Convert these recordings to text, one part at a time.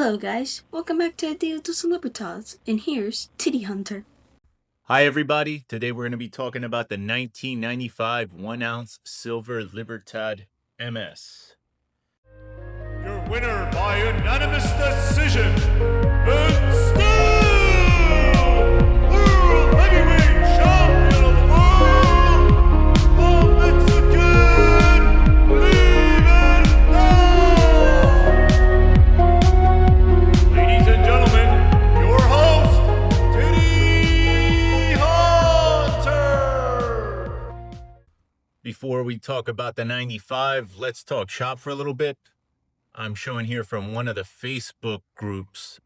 Hello guys, welcome back to a day of Silver Libertads, and here's Titty Hunter. Hi everybody, today we're going to be talking about the 1995 1-ounce Silver Libertad MS. Your winner by unanimous decision, and still World Heavyweight Champion of the World, the Mexican Libertads! Ladies and gentlemen, your host, Titty Hunter! Before we talk about the 95, let's talk shop for a little bit. I'm showing here from one of the Facebook groups.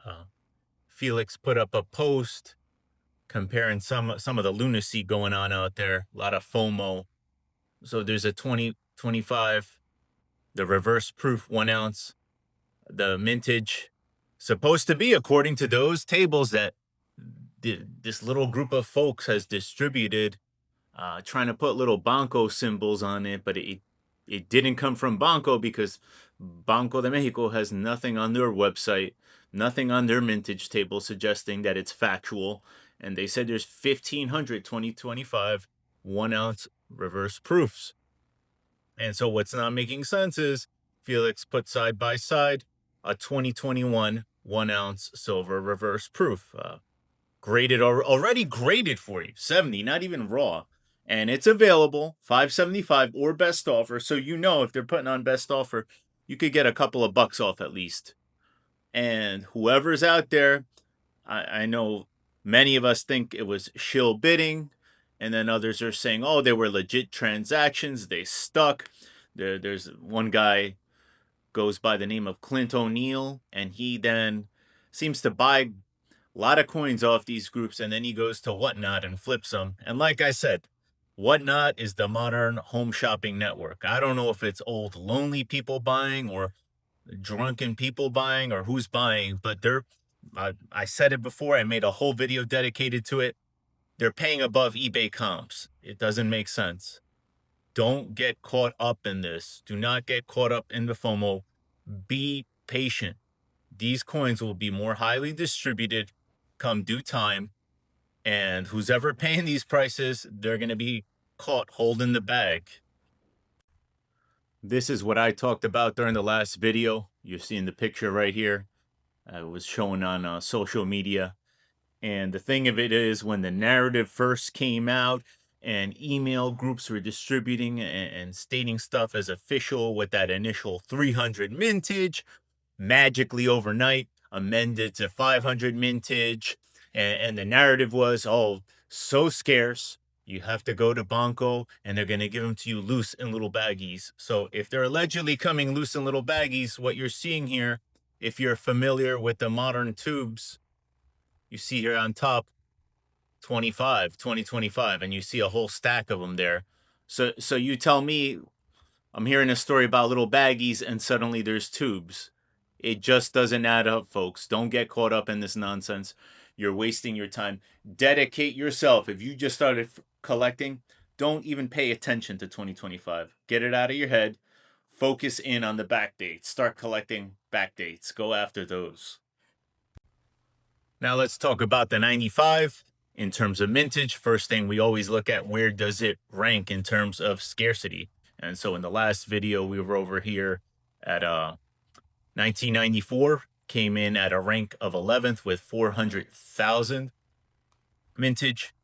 Felix put up a post comparing some of the lunacy going on out there. A lot of FOMO. So there's a 2025, the reverse proof 1-ounce, the Mintage, supposed to be, according to those tables that this little group of folks has distributed, trying to put little Banco symbols on it, but it didn't come from Banco because Banco de Mexico has nothing on their website, nothing on their Mintage table suggesting that it's factual. And they said there's 1,500 2025 1-ounce reverse proofs. And so what's not making sense is Felix put side by side a 2021 1-ounce silver reverse proof. Graded, already graded for you, 70, not even raw. And it's available, $5.75 or best offer. So you know if they're putting on best offer, you could get a couple of bucks off at least. And whoever's out there, I know many of us think it was shill bidding. And then others are saying, oh, they were legit transactions. They stuck. There's one guy goes by the name of Clint O'Neill. And he then seems to buy a lot of coins off these groups. And then he goes to Whatnot and flips them. And like I said, Whatnot is the modern home shopping network. I don't know if it's old lonely people buying or drunken people buying or who's buying, but I said it before, I made a whole video dedicated to it. They're paying above eBay comps. It doesn't make sense. Don't get caught up in this. Do not get caught up in the FOMO. Be patient. These coins will be more highly distributed come due time. And who's ever paying these prices, they're going to be caught holding the bag. This is what I talked about during the last video. You're seeing the picture right here. It was shown on social media. And the thing of it is, when the narrative first came out and email groups were distributing and stating stuff as official with that initial 300 mintage, magically overnight amended to 500 mintage. And the narrative was, oh, so scarce, you have to go to Banco, and they're going to give them to you loose in little baggies. So if they're allegedly coming loose in little baggies, what you're seeing here, if you're familiar with the modern tubes, you see here on top, 2025, and you see a whole stack of them there. So you tell me, I'm hearing a story about little baggies, and suddenly there's tubes. It just doesn't add up, folks. Don't get caught up in this nonsense. You're wasting your time. Dedicate yourself. If you just started collecting, don't even pay attention to 2025. Get it out of your head. Focus in on the back dates. Start collecting back dates. Go after those. Now let's talk about the 95 in terms of mintage. First thing we always look at, where does it rank in terms of scarcity? And so in the last video, we were over here at 1994. Came in at a rank of 11th with 400,000 mintage.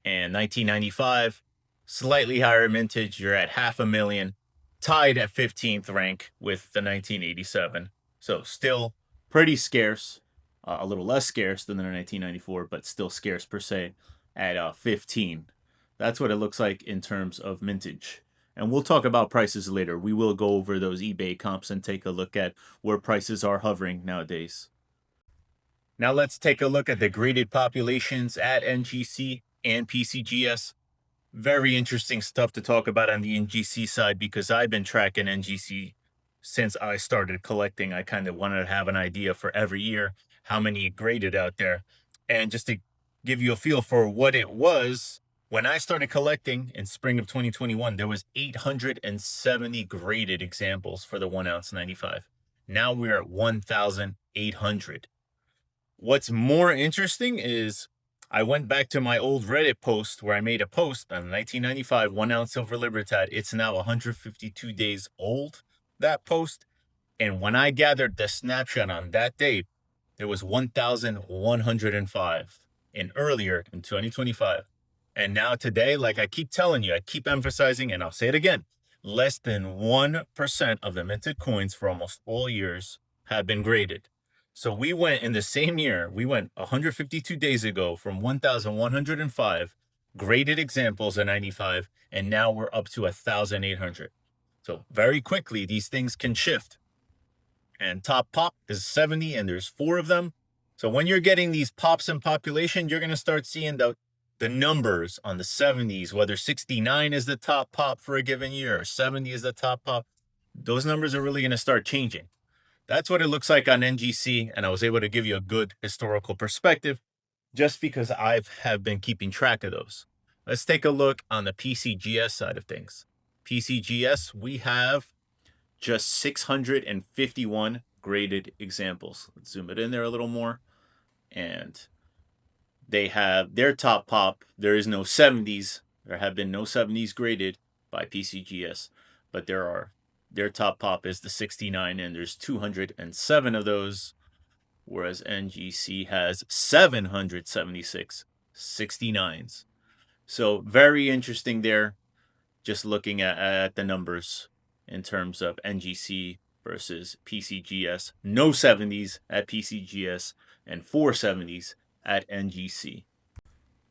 And 1995, slightly higher mintage, you're at 500,000, tied at 15th rank with the 1987. So still pretty scarce, a little less scarce than the 1994, but still scarce per se at 15. That's what it looks like in terms of mintage. And we'll talk about prices later. We will go over those eBay comps and take a look at where prices are hovering nowadays. Now let's take a look at the graded populations at NGC and PCGS. Very interesting stuff to talk about on the NGC side because I've been tracking NGC since I started collecting. I kind of wanted to have an idea for every year how many graded out there. And just to give you a feel for what it was, when I started collecting in spring of 2021, there was 870 graded examples for the 1-ounce 95. Now we're at 1,800. What's more interesting is I went back to my old Reddit post where I made a post on 1995 1 ounce Silver Libertad. It's now 152 days old, that post. And when I gathered the snapshot on that date, there was 1,105 and earlier in 2025. And now today, like I keep telling you, I keep emphasizing, and I'll say it again, less than 1% of the minted coins for almost all years have been graded. So we went in the same year, we went 152 days ago from 1,105 graded examples in 95, and now we're up to 1,800. So very quickly, these things can shift. And top pop is 70, and there's 4 of them. So when you're getting these pops in population, you're going to start seeing the numbers on the 70s, whether 69 is the top pop for a given year or 70 is the top pop. Those numbers are really going to start changing. That's what it looks like on NGC, and I was able to give you a good historical perspective just because I have been keeping track of those. Let's take a look on the PCGS side of things. PCGS, we have just 651 graded examples. Let's zoom it in there a little more. And they have their top pop. There is no 70s. There have been no 70s graded by PCGS, but their top pop is the 69, and there's 207 of those, whereas NGC has 776 69s. So very interesting there, just looking at the numbers in terms of NGC versus PCGS. No 70s at PCGS and 4 70s at NGC.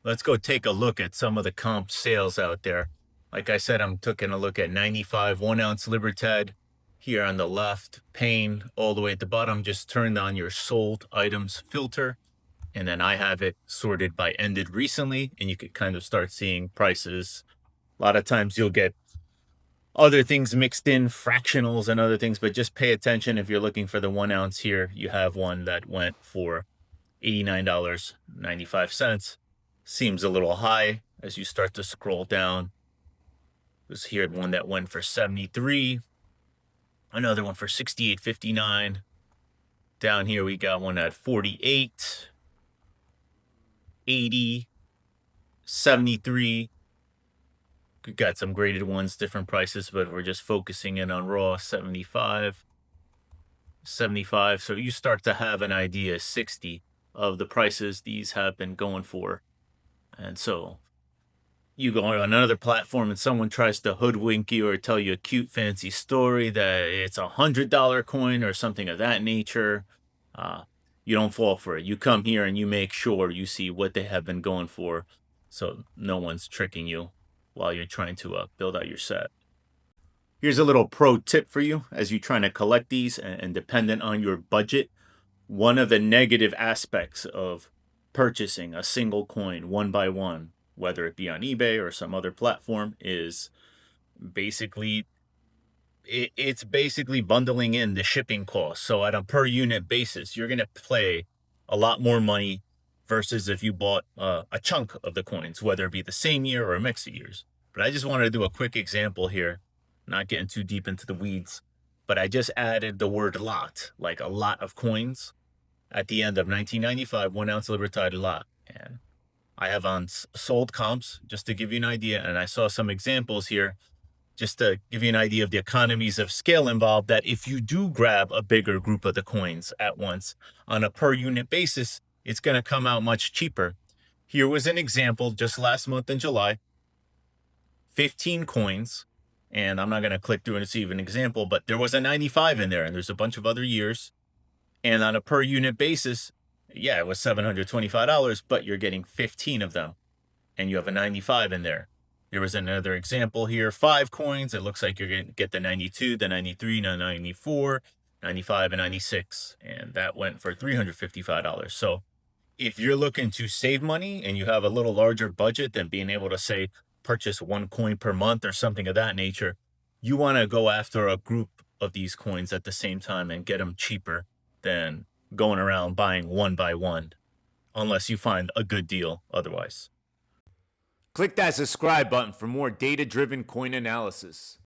Let's go take a look at some of the comp sales out there. Like I said, I'm taking a look at 95 1 ounce Libertad here on the left, pane all the way at the bottom. Just turned on your sold items filter, and then I have it sorted by ended recently, and you could kind of start seeing prices. A lot of times you'll get other things mixed in, fractionals and other things, but just pay attention. If you're looking for the 1 ounce here, you have one that went for $89.95. Seems a little high as you start to scroll down. There's here one that went for 73, another one for 68.59. Down here we got one at 48, 80, 73. We got some graded ones, different prices, but we're just focusing in on raw. 75. So you start to have an idea, 60 of the prices these have been going for. And so you go on another platform and someone tries to hoodwink you or tell you a cute fancy story that it's $100 coin or something of that nature. You don't fall for it. You come here and you make sure you see what they have been going for, so no one's tricking you while you're trying to build out your set. Here's a little pro tip for you as you're trying to collect these, and dependent on your budget, one of the negative aspects of purchasing a single coin one by one, whether it be on eBay or some other platform, is basically it's basically bundling in the shipping costs. So at a per unit basis, you're going to pay a lot more money versus if you bought a chunk of the coins, whether it be the same year or a mix of years. But I just wanted to do a quick example here, not getting too deep into the weeds, but I just added the word lot, like a lot of coins, at the end of 1995 1 ounce Libertad lot. And I have on sold comps just to give you an idea, and I saw some examples here just to give you an idea of the economies of scale involved, that if you do grab a bigger group of the coins at once on a per unit basis, it's going to come out much cheaper. Here was an example just last month in July, 15 coins, and I'm not going to click through and see an example, but there was a 95 in there, and there's a bunch of other years. And on a per unit basis, yeah, it was $725, but you're getting 15 of them, and you have a 95 in there. There was another example here, 5 coins. It looks like you're going to get the 92, the 93, the 94, 95, and 96, and that went for $355. So if you're looking to save money and you have a little larger budget than being able to, say, purchase 1 coin per month or something of that nature, you want to go after a group of these coins at the same time and get them cheaper than going around buying one by one, unless you find a good deal otherwise. Click that subscribe button for more data-driven coin analysis.